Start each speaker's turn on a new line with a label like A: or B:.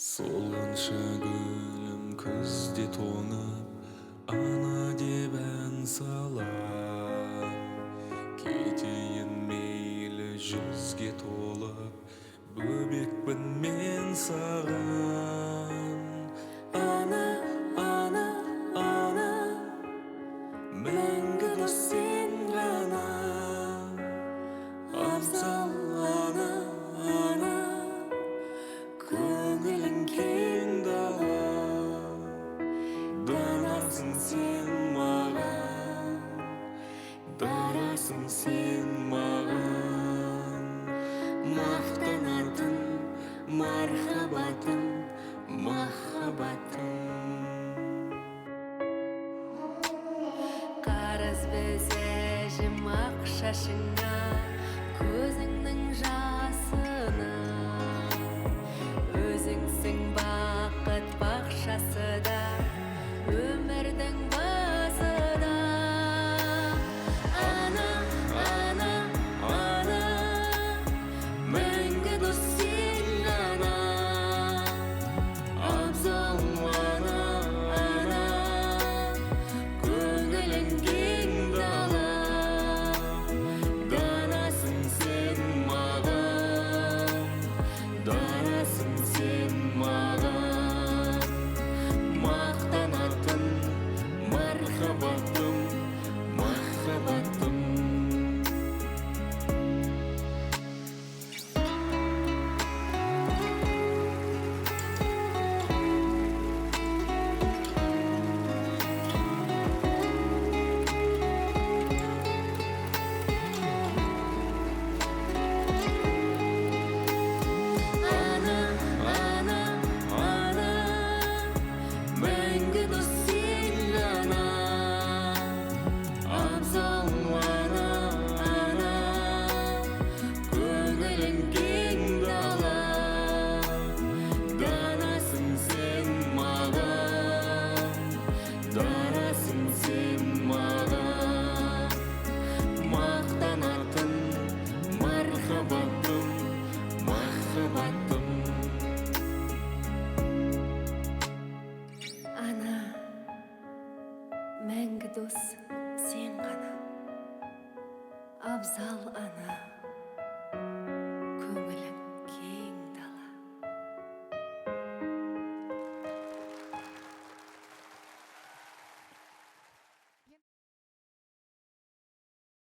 A: Солғанша гүлім күзде тоңып, ана деп ән салам. Кетейін мейлі жүзге толып, бөбекпін мен саған. Ана, ана, ана, мәңгі дос сен ғана. Абзал ана, ана, көңілің кең дала. Данасың сен маған, дарасың сен маған. Мақтанатын мархабатым, махаббатым.
B: Қарыз бізе жымақ шашыңа, көзіңнің жасына. Өзіңсің бақыт бақшасы да, өмірдің басы да. Ана, ана, ана, мәңгі дос сен ғана. Абзал ана, ана, көңілің кең дала. Данасың сен маған, дарасың сен маған. Мақтанатын мархаббатым, махаббатым. Ана, ана, ана, мәңгі дос сен ғана. Абзал ана, ана, көңілің кең дала. Данасың сен маған, дарасың сен маған. Мақтанатын мархаббатым, махаббатым. Ана, мәңгі дос сен ғана. Абзал ана.